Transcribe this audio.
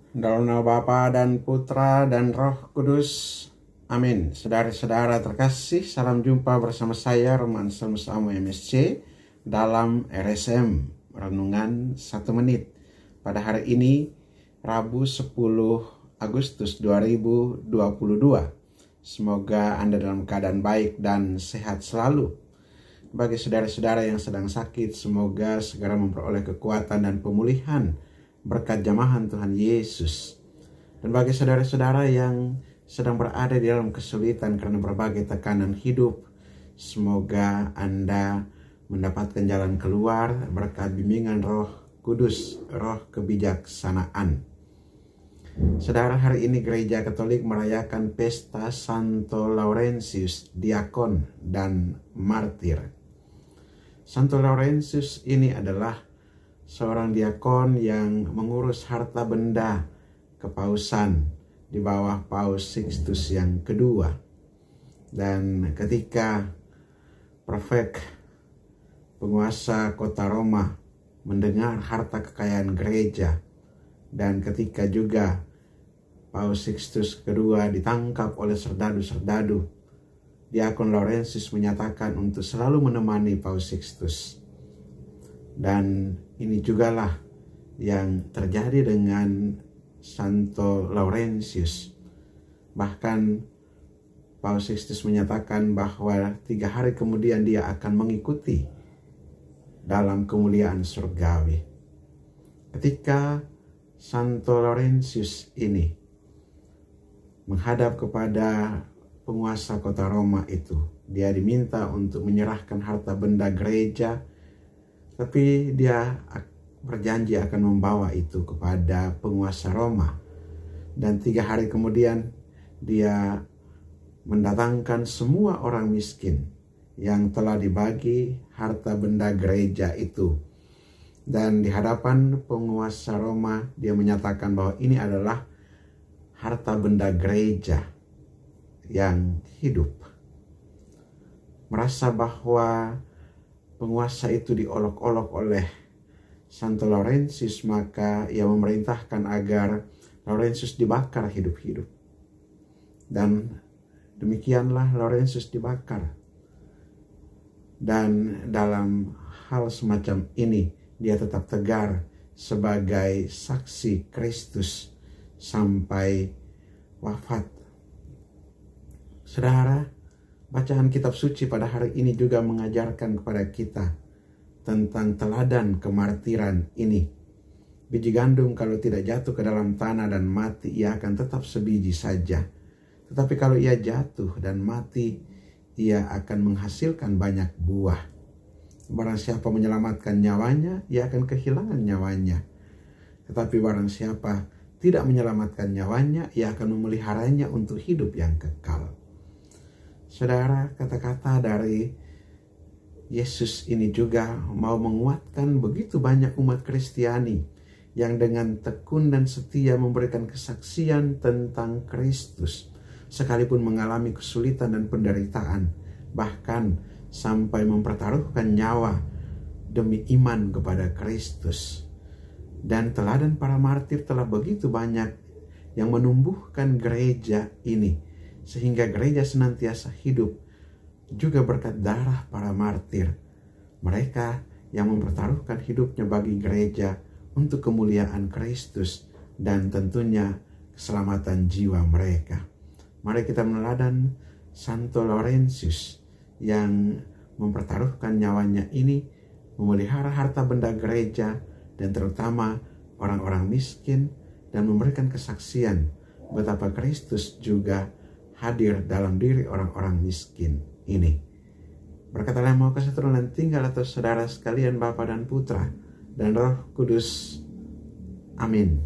Dalam nama Bapa dan Putra dan Roh Kudus. Amin. Saudara-saudara terkasih, salam jumpa bersama saya Roman Salmusamo MSC dalam RSM Renungan 1 Menit. Pada hari ini Rabu 10 Agustus 2022. Semoga Anda dalam keadaan baik dan sehat selalu. Bagi saudara-saudara yang sedang sakit, semoga segera memperoleh kekuatan dan pemulihan berkat jamahan Tuhan Yesus. Dan bagi saudara-saudara yang sedang berada di dalam kesulitan karena berbagai tekanan hidup, semoga Anda mendapatkan jalan keluar berkat bimbingan Roh Kudus, Roh kebijaksanaan. Saudara, hari ini Gereja Katolik merayakan pesta Santo Laurentius, diakon dan martir. Santo Laurentius ini adalah seorang diakon yang mengurus harta benda kepausan di bawah Paus Sixtus yang kedua. Dan ketika prefek penguasa kota Roma mendengar harta kekayaan gereja, dan ketika juga Paus Sixtus kedua ditangkap oleh serdadu-serdadu, Diakon Laurentius menyatakan untuk selalu menemani Paus Sixtus. Dan ini jugalah yang terjadi dengan Santo Laurentius. Bahkan Paus Sixtus menyatakan bahwa 3 hari kemudian dia akan mengikuti dalam kemuliaan surgawi. Ketika Santo Laurentius ini menghadap kepada penguasa kota Roma itu, dia diminta untuk menyerahkan harta benda gereja, tapi dia berjanji akan membawa itu kepada penguasa Roma. Dan 3 hari kemudian dia mendatangkan semua orang miskin yang telah dibagi harta benda gereja itu. Dan di hadapan penguasa Roma dia menyatakan bahwa ini adalah harta benda gereja yang hidup. Merasa bahwa penguasa itu diolok-olok oleh Santo Laurentius, maka ia memerintahkan agar Laurentius dibakar hidup-hidup. Dan demikianlah Laurentius dibakar. Dan dalam hal semacam ini dia tetap tegar sebagai saksi Kristus sampai wafat. Saudara, bacaan kitab suci pada hari ini juga mengajarkan kepada kita tentang teladan kemartiran ini. Biji gandum kalau tidak jatuh ke dalam tanah dan mati, ia akan tetap sebiji saja. Tetapi kalau ia jatuh dan mati, ia akan menghasilkan banyak buah. Barang siapa menyelamatkan nyawanya, ia akan kehilangan nyawanya. Tetapi barang siapa tidak menyelamatkan nyawanya, ia akan memeliharanya untuk hidup yang kekal. Saudara, kata-kata dari Yesus ini juga mau menguatkan begitu banyak umat Kristiani yang dengan tekun dan setia memberikan kesaksian tentang Kristus, sekalipun mengalami kesulitan dan penderitaan, bahkan sampai mempertaruhkan nyawa demi iman kepada Kristus. Dan teladan para martir telah begitu banyak yang menumbuhkan gereja ini, sehingga gereja senantiasa hidup juga berkat darah para martir. Mereka yang mempertaruhkan hidupnya bagi gereja untuk kemuliaan Kristus dan tentunya keselamatan jiwa mereka. Mari kita meneladani Santo Laurentius yang mempertaruhkan nyawanya ini, memelihara harta benda gereja dan terutama orang-orang miskin, dan memberikan kesaksian betapa Kristus juga hadir dalam diri orang-orang miskin ini. Berkat Allah yang Maha Kuasa turun dan tinggal atas saudara sekalian, Bapa dan Putra dan Roh Kudus. Amin.